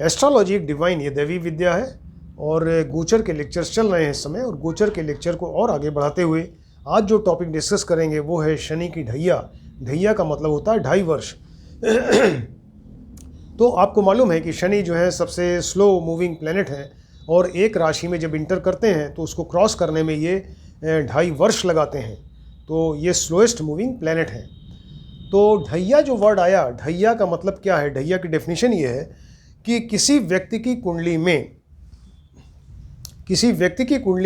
Astrology एक divine, ये दैवी विद्या है और गोचर के लेक्चर्स चल रहे हैं इस समय। और गोचर के लेक्चर को और आगे बढ़ाते हुए आज जो टॉपिक डिस्कस करेंगे वो है शनि की ढैया। ढैया का मतलब होता है 2.5 वर्ष। तो आपको मालूम है कि शनि जो है सबसे स्लो मूविंग प्लेनेट है और एक राशि में जब इंटर करते हैं तो उसको क्रॉस करने में ये 2.5 वर्ष लगाते हैं। तो ये स्लोएस्ट मूविंग प्लेनेट है। तो ढैया जो वर्ड आया, ढैया का मतलब क्या है? ढैया की डेफिनेशन ये है कि किसी व्यक्ति की कुंडली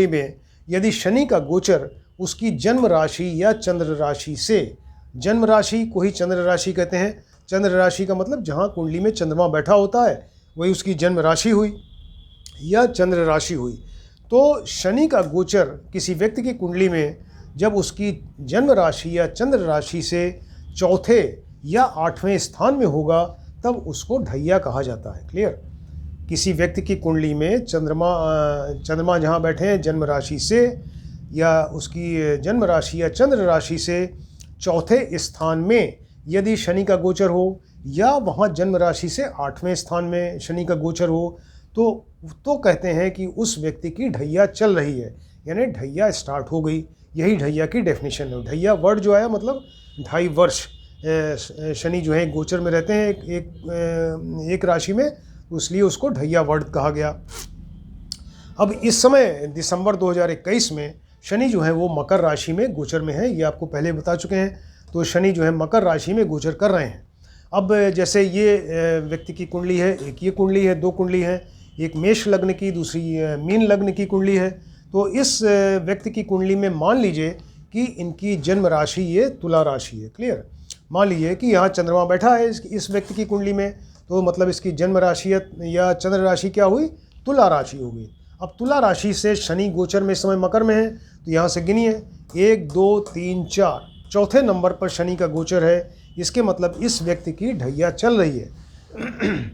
में यदि शनि का गोचर उसकी जन्म राशि या चंद्र राशि से, जन्म राशि को ही चंद्र राशि कहते हैं। चंद्र राशि का मतलब जहाँ कुंडली में चंद्रमा बैठा होता है वही उसकी जन्म राशि हुई या चंद्र राशि हुई। तो शनि का गोचर किसी व्यक्ति की कुंडली में जब उसकी जन्म राशि या चंद्र राशि से चौथे या 8वें स्थान में होगा तब उसको ढैया कहा जाता है। क्लियर? किसी व्यक्ति की कुंडली में चंद्रमा जहाँ बैठे हैं जन्म राशि से या उसकी जन्म राशि या चंद्र राशि से चौथे स्थान में यदि शनि का गोचर हो या वहाँ जन्म राशि से 8वें स्थान में शनि का गोचर हो तो कहते हैं कि उस व्यक्ति की ढैया चल रही है, यानी ढैया स्टार्ट हो गई। यही ढैया की डेफिनेशन है। ढैया वर्ड जो आया मतलब 2.5 वर्ष। शनि जो है गोचर में रहते हैं एक राशि में, इसलिए उसको ढैया वर्ड कहा गया। अब इस समय दिसंबर 2021 में शनि जो है वो मकर राशि में गोचर में है, ये आपको पहले बता चुके हैं। तो शनि जो है मकर राशि में गोचर कर रहे हैं। अब जैसे ये व्यक्ति की कुंडली है, एक ये कुंडली है, 2 कुंडली है, एक मेष लग्न की, दूसरी मीन लग्न की कुंडली है। तो इस व्यक्ति की कुंडली में मान लीजिए कि इनकी जन्म राशि ये तुला राशि है। क्लियर? मान लीजिए कि यहाँ चंद्रमा बैठा है इस व्यक्ति की कुंडली में, तो मतलब इसकी जन्म राशि या चंद्र राशि क्या हुई? तुला राशि हो गई। अब तुला राशि से शनि गोचर में इस समय मकर में है, तो यहाँ से गिनिए 1 2 3 4, चौथे नंबर पर शनि का गोचर है। इसके मतलब इस व्यक्ति की ढैया चल रही है।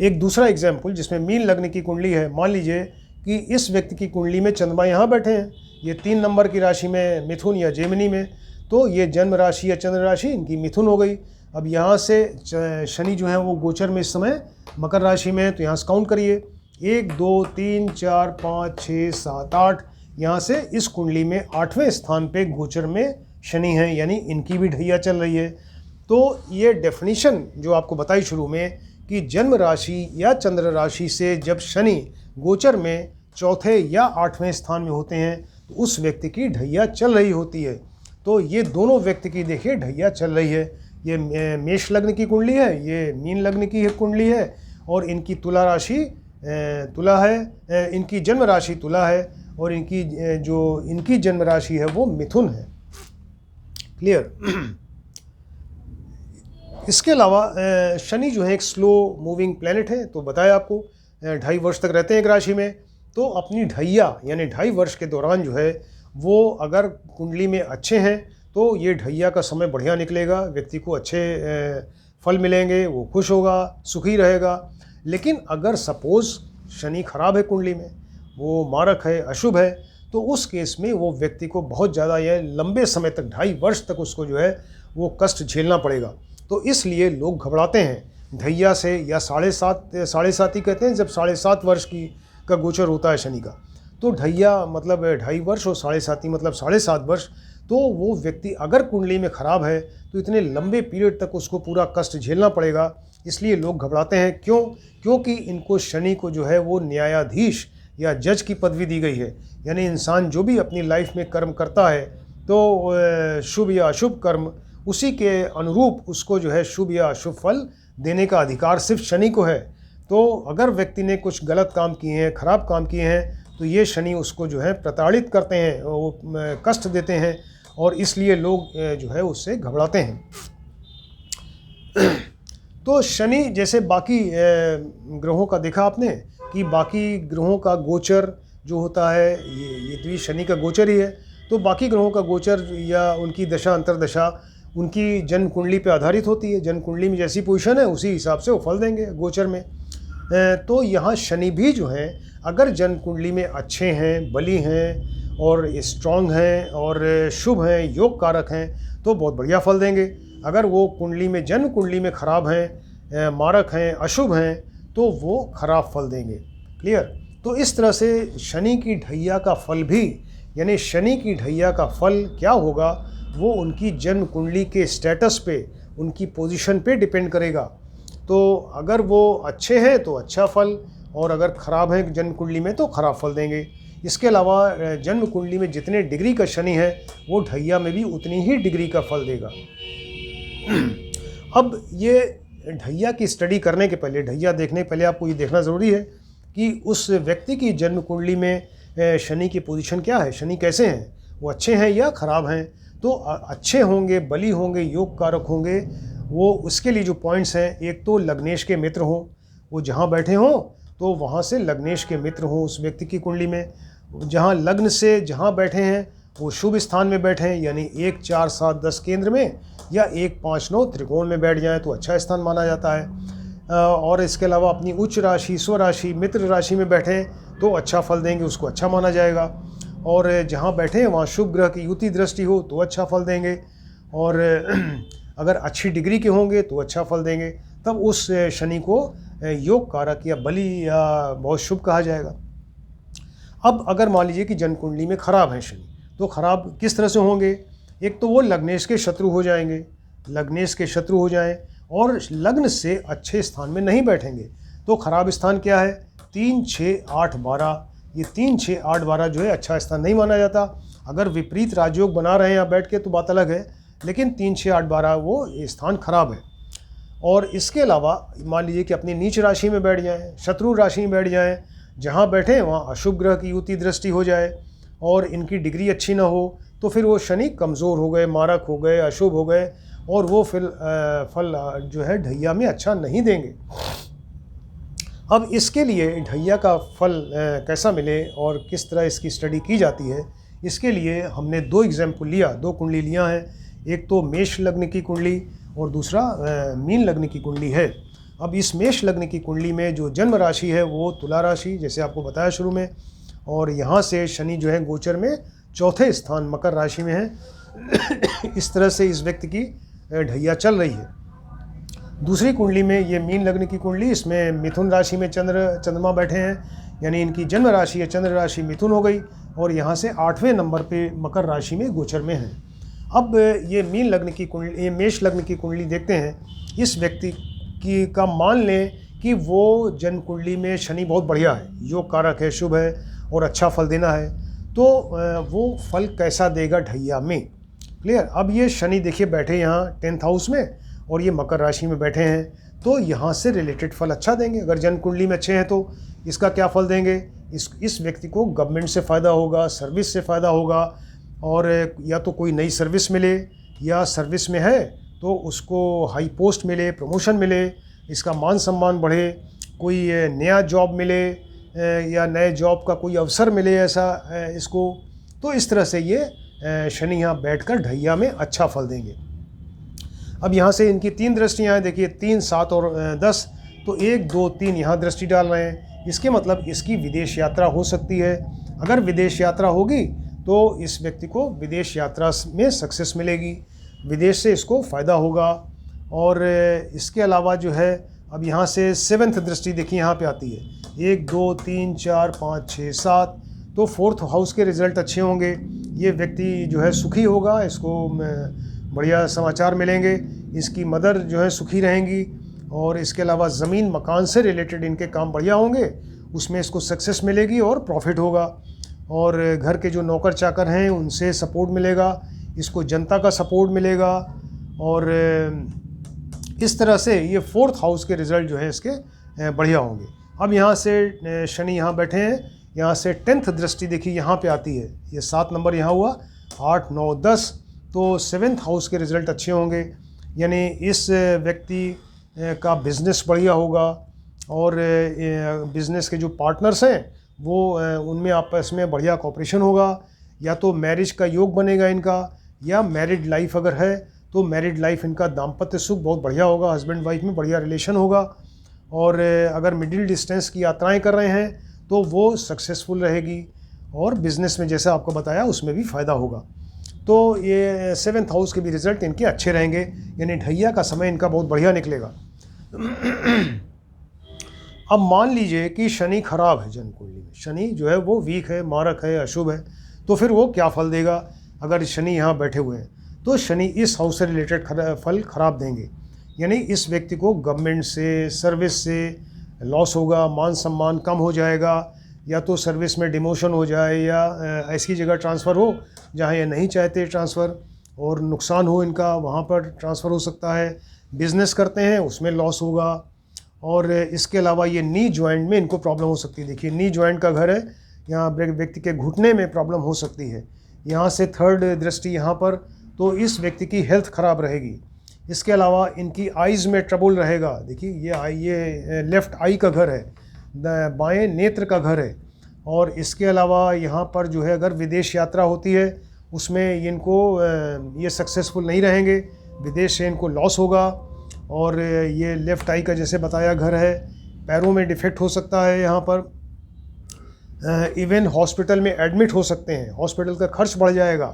एक दूसरा एग्जाम्पल जिसमें मीन लग्न की कुंडली है, मान लीजिए कि इस व्यक्ति की कुंडली में चंद्रमा यहाँ बैठे हैं, ये 3 नंबर की राशि में मिथुन या जेमिनी में, तो ये जन्म राशि या चंद्र राशि इनकी मिथुन हो गई। अब यहाँ से शनि जो है वो गोचर में इस समय मकर राशि में है, तो यहाँ से काउंट करिए 1 2 3 4 5 6 7 8। यहाँ से इस कुंडली में 8वें स्थान पे गोचर में शनि है, यानी इनकी भी ढैया चल रही है। तो ये डेफिनेशन जो आपको बताई शुरू में कि जन्म राशि या चंद्र राशि से जब शनि गोचर में चौथे या 8वें स्थान में होते हैं तो उस व्यक्ति की ढैया चल रही होती है। तो ये दोनों व्यक्ति की देखिए ढैया चल रही है। ये मेष लग्न की कुंडली है, ये मीन लग्न की कुंडली है और इनकी तुला राशि तुला है, इनकी जन्म राशि तुला है और इनकी जन्म राशि है वो मिथुन है। क्लियर? इसके अलावा शनि जो है एक स्लो मूविंग प्लेनेट है, तो बताया आपको 2.5 वर्ष तक रहते हैं एक राशि में। तो अपनी ढैया यानी 2.5 वर्ष के दौरान जो है वो अगर कुंडली में अच्छे हैं तो ये ढैया का समय बढ़िया निकलेगा, व्यक्ति को अच्छे फल मिलेंगे, वो खुश होगा, सुखी रहेगा। लेकिन अगर सपोज़ शनि खराब है कुंडली में, वो मारक है, अशुभ है, तो उस केस में वो व्यक्ति को बहुत ज़्यादा या लंबे समय तक 2.5 वर्ष तक उसको जो है वो कष्ट झेलना पड़ेगा। तो इसलिए लोग घबराते हैं ढैया से, या 7.5 ही कहते हैं जब 7.5 वर्ष का गोचर होता है शनि का। तो ढैया मतलब 2.5 वर्ष और 7.5 मतलब 7.5 वर्ष। तो वो व्यक्ति अगर कुंडली में ख़राब है तो इतने लंबे पीरियड तक उसको पूरा कष्ट झेलना पड़ेगा। इसलिए लोग घबराते हैं। क्यों? क्योंकि इनको शनि को जो है वो न्यायाधीश या जज की पदवी दी गई है। यानी इंसान जो भी अपनी लाइफ में कर्म करता है तो शुभ या अशुभ कर्म उसी के अनुरूप उसको जो है शुभ या अशुभ फल देने का अधिकार सिर्फ शनि को है। तो अगर व्यक्ति ने कुछ गलत काम किए हैं, खराब काम किए हैं, तो ये शनि उसको जो है प्रताड़ित करते हैं, वो कष्ट देते हैं और इसलिए लोग जो है उससे घबराते हैं। तो शनि जैसे बाकी ग्रहों का देखा आपने कि बाकी ग्रहों का गोचर जो होता है ये तो शनि का गोचर ही है। तो बाकी ग्रहों का गोचर या उनकी दशा अंतरदशा उनकी जन्म कुंडली पे आधारित होती है। जन्म कुंडली में जैसी पोजीशन है उसी हिसाब से वो फल देंगे गोचर में। तो यहाँ शनि भी जो है अगर जन्म कुंडली में अच्छे हैं, बली हैं और स्ट्रॉन्ग हैं और शुभ हैं, योग कारक हैं तो बहुत बढ़िया फल देंगे। अगर वो कुंडली में जन्म कुंडली में ख़राब हैं, मारक हैं, अशुभ हैं तो वो खराब फल देंगे। क्लियर। तो इस तरह से शनि की ढैया का फल भी, यानी शनि की ढैया का फल क्या होगा, वो उनकी जन्म कुंडली के स्टेटस पे, उनकी पोजीशन पे डिपेंड करेगा। तो अगर वो अच्छे हैं तो अच्छा फल, और अगर ख़राब है जन्म कुंडली में तो ख़राब फल देंगे। इसके अलावा जन्म कुंडली में जितने डिग्री का शनि है वो ढैया में भी उतनी ही डिग्री का फल देगा। अब ये ढैया की स्टडी करने के पहले, ढैया देखने के पहले आपको ये देखना ज़रूरी है कि उस व्यक्ति की जन्म कुंडली में शनि की पोजीशन क्या है, शनि कैसे हैं, वो अच्छे हैं या ख़राब हैं। तो अच्छे होंगे, बली होंगे, योग कारक होंगे, वो उसके लिए जो पॉइंट्स हैं, एक तो लग्नेश के मित्र हों, वो जहाँ बैठे हों तो वहाँ से लग्नेश के मित्र हों उस व्यक्ति की कुंडली में। जहाँ लग्न से जहाँ बैठे हैं वो शुभ स्थान में बैठे हैं, यानी 1, 4, 7, 10 केंद्र में, या 1, 5, 9 त्रिकोण में बैठ जाएँ तो अच्छा स्थान माना जाता है। और इसके अलावा अपनी उच्च राशि, स्वराशि, मित्र राशि में बैठें तो अच्छा फल देंगे, उसको अच्छा माना जाएगा। और जहाँ बैठे हैं वहाँ शुभ ग्रह की युति दृष्टि हो तो अच्छा फल देंगे, और अगर अच्छी डिग्री के होंगे तो अच्छा फल देंगे। तब उस शनि को योग कारक या बली या बहुत शुभ कहा जाएगा। अब अगर मान लीजिए कि जन्म कुंडली में खराब है शनि, तो खराब किस तरह से होंगे। एक तो वो लग्नेश के शत्रु हो जाएंगे, लग्नेश के शत्रु हो जाएं, और लग्न से अच्छे स्थान में नहीं बैठेंगे। तो खराब स्थान क्या है, 3, 6, 8, 12। ये 3, 6, 8, 12 जो है अच्छा स्थान नहीं माना जाता। अगर विपरीत राजयोग बना रहे हैं यहाँ बैठ के तो बात अलग है, लेकिन 3, 6, 8, 12 वो स्थान खराब है। और इसके अलावा मान लीजिए कि अपनी नीच राशि में बैठ जाएं, शत्रु राशि में बैठ जाएं, जहाँ बैठें वहाँ अशुभ ग्रह की युति दृष्टि हो जाए और इनकी डिग्री अच्छी ना हो, तो फिर वो शनि कमज़ोर हो गए, मारक हो गए, अशुभ हो गए, और वो फिर फल जो है ढैया में अच्छा नहीं देंगे। अब इसके लिए ढैया का फल कैसा मिले और किस तरह इसकी स्टडी की जाती है, इसके लिए हमने 2 एग्जाम्पल लिया, 2 कुंडली लिया है। एक तो मेष लग्न की कुंडली और दूसरा मीन लग्न की कुंडली है। अब इस मेष लग्न की कुंडली में जो जन्म राशि है वो तुला राशि, जैसे आपको बताया शुरू में, और यहाँ से शनि जो है गोचर में चौथे स्थान मकर राशि में है। इस तरह से इस व्यक्ति की ढैया चल रही है। दूसरी कुंडली में ये मीन लग्न की कुंडली, इसमें मिथुन राशि में चंद्रमा बैठे हैं, यानी इनकी जन्म राशि है चंद्र राशि मिथुन हो गई, और यहाँ से 8वें नंबर पे मकर राशि में गोचर में है। अब ये मीन लग्न की कुंडली, ये मेष लग्न की कुंडली देखते हैं। इस व्यक्ति की का मान लें कि वो जन्म कुंडली में शनि बहुत बढ़िया है, योग कारक है, शुभ है और अच्छा फल देना है, तो वो फल कैसा देगा ढैया में। क्लियर। अब ये शनि देखिए बैठे यहाँ 10th हाउस में, और ये मकर राशि में बैठे हैं, तो यहाँ से रिलेटेड फल अच्छा देंगे। अगर जन्म कुंडली में अच्छे हैं तो इसका क्या फल देंगे, इस व्यक्ति को गवर्नमेंट से फ़ायदा होगा, सर्विस से फ़ायदा होगा, और या तो कोई नई सर्विस मिले, या सर्विस में है तो उसको हाई पोस्ट मिले, प्रमोशन मिले, इसका मान सम्मान बढ़े, कोई नया जॉब मिले, या नए जॉब का कोई अवसर मिले ऐसा इसको। तो इस तरह से ये शनि यहाँ बैठकर ढैया में अच्छा फल देंगे। अब यहाँ से इनकी 3 दृष्टियाँ हैं, देखिए 3, 7 और 10, तो 1, 2, 3 यहाँ दृष्टि डाल रहे हैं। इसके मतलब इसकी विदेश यात्रा हो सकती है। अगर विदेश यात्रा होगी तो इस व्यक्ति को विदेश यात्रा में सक्सेस मिलेगी, विदेश से इसको फ़ायदा होगा। और इसके अलावा जो है, अब यहाँ से 7th दृष्टि देखिए यहाँ पे आती है, 1, 2, 3, 4, 5, 6, 7, तो 4th हाउस के रिज़ल्ट अच्छे होंगे। ये व्यक्ति जो है सुखी होगा, इसको बढ़िया समाचार मिलेंगे, इसकी मदर जो है सुखी रहेंगी, और इसके अलावा ज़मीन मकान से रिलेटेड इनके काम बढ़िया होंगे, उसमें इसको सक्सेस मिलेगी और प्रॉफिट होगा। और घर के जो नौकर चाकर हैं उनसे सपोर्ट मिलेगा, इसको जनता का सपोर्ट मिलेगा, और इस तरह से ये 4th हाउस के रिज़ल्ट जो है इसके बढ़िया होंगे। अब यहाँ से शनि यहाँ बैठे हैं, यहाँ से 10th दृष्टि देखिए यहाँ पे आती है, ये 7 नंबर यहाँ हुआ, 8, 9, 10, तो 7th हाउस के रिज़ल्ट अच्छे होंगे, यानी इस व्यक्ति का बिज़नेस बढ़िया होगा, और बिज़नेस के जो पार्टनर्स हैं वो उनमें आपस में बढ़िया कोऑपरेशन होगा, या तो मैरिज का योग बनेगा इनका, या मैरिड लाइफ अगर है तो मैरिड लाइफ इनका दाम्पत्य सुख बहुत बढ़िया होगा, हस्बैंड वाइफ में बढ़िया रिलेशन होगा। और अगर मिडिल डिस्टेंस की यात्राएं कर रहे हैं तो वो सक्सेसफुल रहेगी, और बिज़नेस में जैसा आपको बताया उसमें भी फ़ायदा होगा। तो ये 7th हाउस के भी रिज़ल्ट इनके अच्छे रहेंगे, यानी ढैया का समय इनका बहुत बढ़िया निकलेगा। अब मान लीजिए कि शनि खराब है जन्म कुंडली में, शनि जो है वो वीक है, मारक है, अशुभ है, तो फिर वो क्या फल देगा? अगर शनि यहाँ बैठे हुए हैं तो शनि इस हाउस से रिलेटेड फल खराब देंगे। यानी इस व्यक्ति को गवर्नमेंट से, सर्विस से लॉस होगा, मान सम्मान कम हो जाएगा, या तो सर्विस में डिमोशन हो जाए, या ऐसी जगह ट्रांसफ़र हो जहाँ ये नहीं चाहते ट्रांसफ़र, और नुकसान हो इनका, वहाँ पर ट्रांसफ़र हो सकता है। बिज़नेस करते हैं उसमें लॉस होगा। और इसके अलावा ये नी जॉइंट में इनको प्रॉब्लम हो सकती है। देखिए नी जॉइंट का घर है, यहाँ व्यक्ति के घुटने में प्रॉब्लम हो सकती है। यहाँ से थर्ड दृष्टि यहाँ पर, तो इस व्यक्ति की हेल्थ ख़राब रहेगी। इसके अलावा इनकी आइज़ में ट्रबल रहेगा। देखिए ये लेफ़्ट आई का घर है, बाएं नेत्र का घर है। और इसके अलावा यहाँ पर जो है अगर विदेश यात्रा होती है उसमें इनको ये सक्सेसफुल नहीं रहेंगे, विदेश से इनको लॉस होगा। और ये लेफ़्ट आई का जैसे बताया घर है, पैरों में डिफेक्ट हो सकता है यहाँ पर, इवन हॉस्पिटल में एडमिट हो सकते हैं, हॉस्पिटल का खर्च बढ़ जाएगा।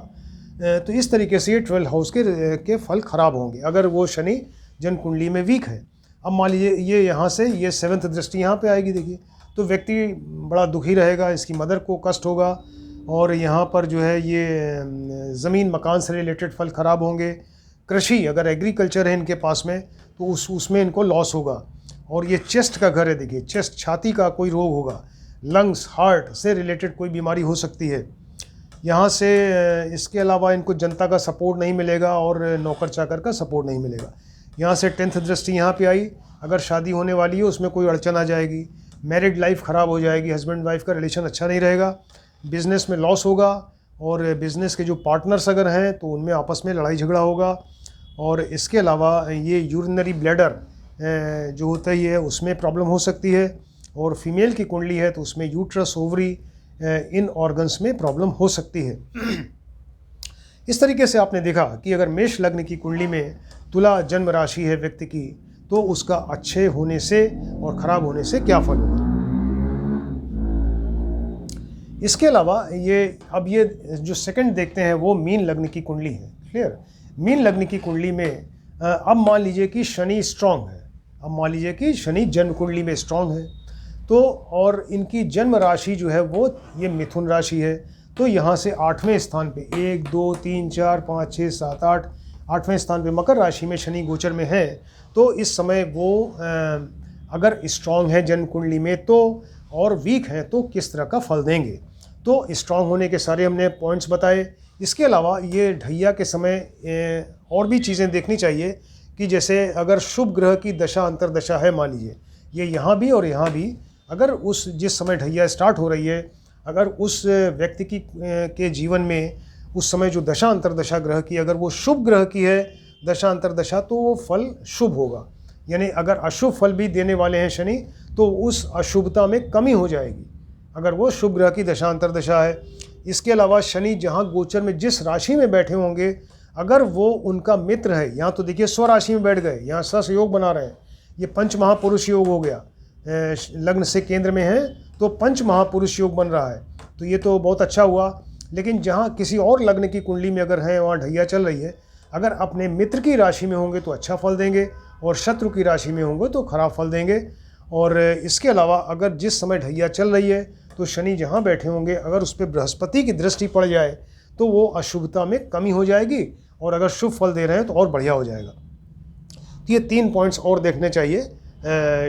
तो इस तरीके से ये 12 हाउस के फल ख़राब होंगे अगर वो शनि जन्म कुंडली में वीक है। अब मान लीजिए ये यहाँ से ये 7th दृष्टि यहाँ पे आएगी, देखिए, तो व्यक्ति बड़ा दुखी रहेगा, इसकी मदर को कष्ट होगा। और यहाँ पर जो है ये ज़मीन मकान से रिलेटेड फल ख़राब होंगे। कृषि अगर एग्रीकल्चर है इनके पास में तो उसमें इनको लॉस होगा। और ये चेस्ट का घर है, देखिए चेस्ट, छाती का कोई रोग होगा, लंग्स, हार्ट से रिलेटेड कोई बीमारी हो सकती है यहाँ से। इसके अलावा इनको जनता का सपोर्ट नहीं मिलेगा और नौकर चाकर का सपोर्ट नहीं मिलेगा। यहाँ से 10th दृष्टि यहाँ पे आई, अगर शादी होने वाली है उसमें कोई अड़चन आ जाएगी, मैरिड लाइफ ख़राब हो जाएगी, हस्बैंड वाइफ का रिलेशन अच्छा नहीं रहेगा, बिज़नेस में लॉस होगा। और बिज़नेस के जो पार्टनर्स अगर हैं तो उनमें आपस में लड़ाई झगड़ा होगा। और इसके अलावा ये यूरिनरी ब्लैडर जो होता ही है उसमें प्रॉब्लम हो सकती है। और फीमेल की कुंडली है तो उसमें यूट्रस, ओवरी, इन ऑर्गन्स में प्रॉब्लम हो सकती है। इस तरीके से आपने देखा कि अगर मेष लग्न की कुंडली में तुला जन्म राशि है व्यक्ति की, तो उसका अच्छे होने से और ख़राब होने से क्या फल होगा। इसके अलावा ये जो सेकंड देखते हैं वो मीन लग्न की कुंडली है। क्लियर? मीन लग्न की कुंडली में अब मान लीजिए कि शनि स्ट्रांग है, अब मान लीजिए कि शनि जन्म कुंडली में स्ट्रांग है, तो और इनकी जन्म राशि जो है वो ये मिथुन राशि है। तो यहाँ से 8वें स्थान पे 1 2 3 4 5 6 7 8 8वें स्थान पे मकर राशि में शनि गोचर में है। तो इस समय वो अगर स्ट्रांग है जन्म कुंडली में तो, और वीक है तो किस तरह का फल देंगे। तो स्ट्रांग होने के सारे हमने पॉइंट्स बताए। इसके अलावा ये ढैया के समय और भी चीज़ें देखनी चाहिए कि जैसे अगर शुभ ग्रह की दशा अंतरदशा है, मान लीजिए ये यहाँ भी और यहाँ भी, अगर उस जिस समय ढैया स्टार्ट हो रही है अगर उस व्यक्ति के जीवन में उस समय जो दशा अंतरदशा ग्रह की अगर वो शुभ ग्रह की है दशा अंतरदशा, तो वो फल शुभ होगा। यानी अगर अशुभ फल भी देने वाले हैं शनि तो उस अशुभता में कमी हो जाएगी अगर वो शुभ ग्रह की दशा अंतरदशा है। इसके अलावा शनि जहाँ गोचर में जिस राशि में बैठे होंगे अगर वो उनका मित्र है, यहाँ तो देखिए स्वराशि में बैठ गए, यहाँ सहयोग बना रहे हैं, ये पंच महापुरुष योग हो गया, लग्न से केंद्र में है तो पंच महापुरुष योग बन रहा है, तो ये तो बहुत अच्छा हुआ। लेकिन जहाँ किसी और लग्न की कुंडली में अगर है वहाँ ढैया चल रही है, अगर अपने मित्र की राशि में होंगे तो अच्छा फल देंगे और शत्रु की राशि में होंगे तो खराब फल देंगे। और इसके अलावा अगर जिस समय ढैया चल रही है तो शनि जहाँ बैठे होंगे अगर उस पर बृहस्पति की दृष्टि पड़ जाए तो वो अशुभता में कमी हो जाएगी, और अगर शुभ फल दे रहे हैं तो और बढ़िया हो जाएगा। तो ये 3 पॉइंट्स और देखने चाहिए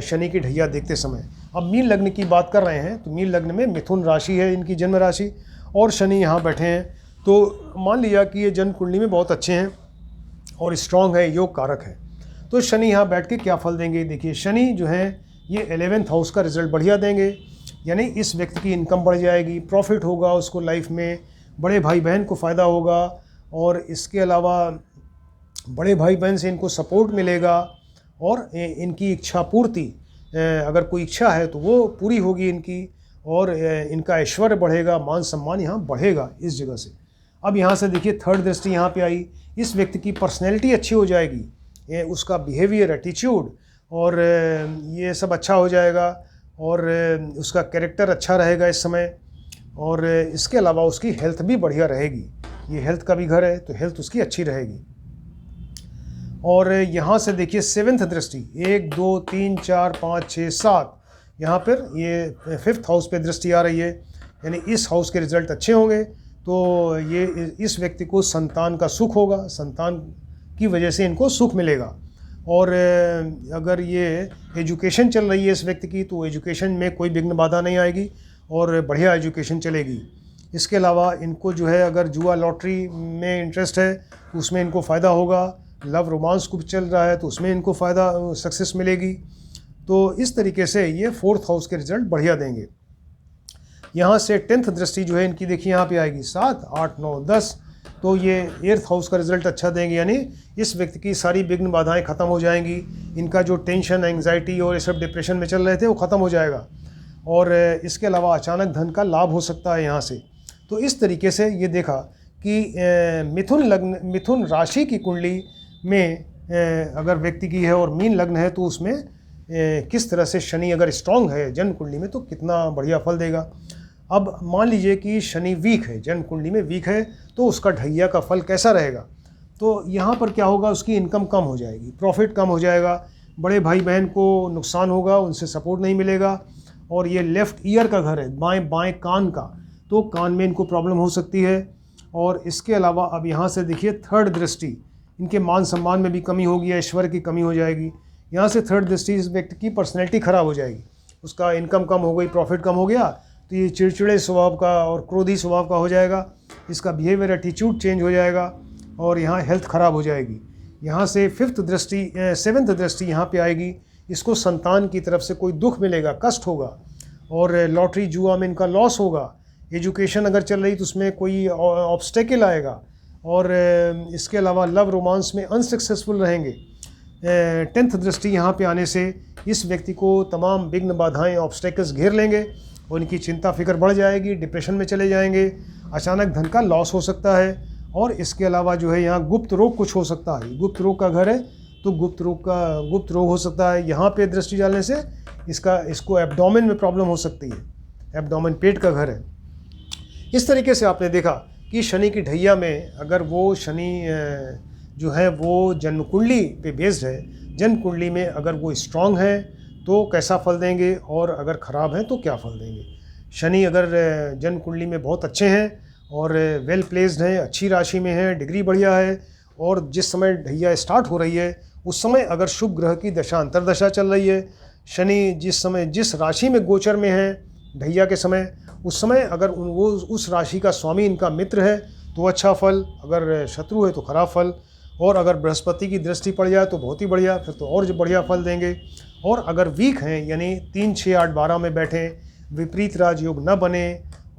शनि की ढैया देखते समय। अब मीन लग्न की बात कर रहे हैं तो मीन लग्न में मिथुन राशि है इनकी जन्म राशि, और शनि यहाँ बैठे हैं। तो मान लिया कि ये जन्म कुंडली में बहुत अच्छे हैं और स्ट्रांग है, योग कारक है, तो शनि यहाँ बैठ के क्या फल देंगे। देखिए शनि जो है ये 11th हाउस का रिजल्ट बढ़िया देंगे, यानी इस व्यक्ति की इनकम बढ़ जाएगी, प्रॉफिट होगा उसको लाइफ में, बड़े भाई बहन को फ़ायदा होगा, और इसके अलावा बड़े भाई बहन से इनको सपोर्ट मिलेगा, और इनकी इच्छा पूर्ति, अगर कोई इच्छा है तो वो पूरी होगी इनकी, और इनका ऐश्वर्य बढ़ेगा, मान सम्मान यहाँ बढ़ेगा इस जगह से। अब यहाँ से देखिए थर्ड दृष्टि यहाँ पे आई, इस व्यक्ति की पर्सनैलिटी अच्छी हो जाएगी, उसका बिहेवियर, एटीट्यूड और ये सब अच्छा हो जाएगा, और उसका कैरेक्टर अच्छा रहेगा इस समय। और इसके अलावा उसकी हेल्थ भी बढ़िया रहेगी, ये हेल्थ का भी घर है तो हेल्थ उसकी अच्छी रहेगी। और यहाँ से देखिए 7th दृष्टि 1 2 3 4 5 6 7, यहाँ पर ये 5th हाउस पे दृष्टि आ रही है, यानी इस हाउस के रिज़ल्ट अच्छे होंगे तो ये इस व्यक्ति को संतान का सुख होगा, संतान की वजह से इनको सुख मिलेगा। और अगर ये एजुकेशन चल रही है इस व्यक्ति की तो एजुकेशन में कोई विघ्न बाधा नहीं आएगी और बढ़िया एजुकेशन चलेगी। इसके अलावा इनको जो है अगर जुआ लॉटरी में इंटरेस्ट है तो उसमें इनको फ़ायदा होगा, लव रोमांस कुछ चल रहा है तो उसमें इनको फ़ायदा सक्सेस मिलेगी। तो इस तरीके से ये 4th हाउस के रिज़ल्ट बढ़िया देंगे। यहाँ से 10th दृष्टि जो है इनकी देखिए यहाँ पे आएगी 7, 8, 9, 10, तो ये 8th हाउस का रिज़ल्ट अच्छा देंगे, यानी इस व्यक्ति की सारी विघ्न बाधाएं ख़त्म हो जाएंगी। इनका जो टेंशन, एंग्जाइटी और ये सब डिप्रेशन में चल रहे थे वो ख़त्म हो जाएगा और इसके अलावा अचानक धन का लाभ हो सकता है यहाँ से। तो इस तरीके से ये देखा कि मिथुन राशि की कुंडली में अगर व्यक्ति की है और मीन लग्न है तो उसमें किस तरह से शनि अगर स्ट्रांग है जन्म कुंडली में तो कितना बढ़िया फल देगा। अब मान लीजिए कि शनि वीक है, जन्म कुंडली में वीक है, तो उसका ढैया का फल कैसा रहेगा। तो यहाँ पर क्या होगा, उसकी इनकम कम हो जाएगी, प्रॉफिट कम हो जाएगा, बड़े भाई बहन को नुकसान होगा, उनसे सपोर्ट नहीं मिलेगा। और ये लेफ़्ट ईयर का घर है, बाएं कान का, तो कान में इनको प्रॉब्लम हो सकती है। और इसके अलावा अब यहाँ से देखिए 3rd दृष्टि, इनके मान सम्मान में भी कमी होगी, ऐश्वर्य की कमी हो जाएगी। यहाँ से 3rd दृष्टि इस व्यक्ति की पर्सनैलिटी ख़राब हो जाएगी, उसका इनकम कम हो गई, प्रॉफिट कम हो गया, तो ये चिड़चिड़े स्वभाव का और क्रोधी स्वभाव का हो जाएगा, इसका बिहेवियर एटीट्यूड चेंज हो जाएगा और यहाँ हेल्थ ख़राब हो जाएगी। यहाँ से 5th दृष्टि 7th दृष्टि यहाँ पे आएगी, इसको संतान की तरफ से कोई दुख मिलेगा, कष्ट होगा और लॉटरी जुआ में इनका लॉस होगा। एजुकेशन अगर चल रही तो उसमें कोई ऑब्स्टेकल आएगा और इसके अलावा लव रोमांस में अनसक्सेसफुल रहेंगे। 10th दृष्टि यहाँ पे आने से इस व्यक्ति को तमाम विघ्न बाधाएं, ऑब्स्टेकल्स घेर लेंगे और इनकी चिंता फिक्र बढ़ जाएगी, डिप्रेशन में चले जाएंगे, अचानक धन का लॉस हो सकता है। और इसके अलावा जो है यहाँ गुप्त रोग कुछ हो सकता है, गुप्त रोग का घर है तो गुप्त रोग हो सकता है। यहाँ पे दृष्टि डालने से इसको एब्डोमेन में प्रॉब्लम हो सकती है, एब्डोमेन पेट का घर है। इस तरीके से आपने देखा कि शनि की ढैया में अगर वो शनि जो है वो जन्म कुंडली पे बेस्ड है, जन्म कुंडली में अगर वो स्ट्रांग है तो कैसा फल देंगे और अगर ख़राब हैं तो क्या फल देंगे। शनि अगर जन्म कुंडली में बहुत अच्छे हैं और वेल प्लेस्ड हैं, अच्छी राशि में हैं, डिग्री बढ़िया है और जिस समय ढैया स्टार्ट हो रही है उस समय अगर शुभ ग्रह की दशा अंतर्दशा चल रही है, शनि जिस राशि में गोचर में है ढैया के समय, उस समय अगर वो उस राशि का स्वामी इनका मित्र है तो अच्छा फल, अगर शत्रु है तो खराब फल। और अगर बृहस्पति की दृष्टि पड़ जाए तो बहुत ही बढ़िया, फिर तो और जो बढ़िया फल देंगे। और अगर वीक हैं यानी 3, 6, 8, 12 में बैठें, विपरीत राजयोग न बने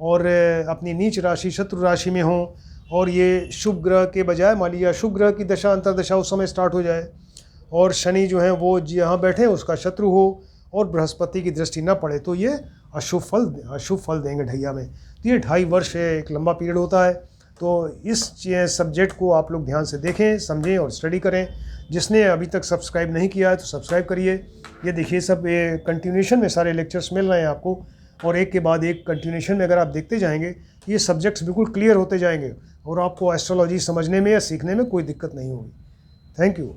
और अपनी नीच राशि शत्रु राशि में हों और ये शुभ ग्रह के बजाय मान लीजिए शुभ ग्रह की दशा अंतर्दशा उस समय स्टार्ट हो जाए और शनि जो है वो जहाँ बैठे उसका शत्रु हो और बृहस्पति की दृष्टि न पड़े तो ये अशुभ फल देंगे ढैया में। तो ये 2.5 वर्ष एक लंबा पीरियड होता है। तो इस सब्जेक्ट को आप लोग ध्यान से देखें, समझें और स्टडी करें। जिसने अभी तक सब्सक्राइब नहीं किया है तो सब्सक्राइब करिए। ये देखिए सब ये कंटिन्यूशन में सारे लेक्चर्स मिल रहे हैं आपको और एक के बाद एक कंटिन्यूशन में अगर आप देखते जाएंगे ये सब्जेक्ट्स बिल्कुल क्लियर होते जाएंगे और आपको एस्ट्रोलॉजी समझने में या सीखने में कोई दिक्कत नहीं होगी। Thank you.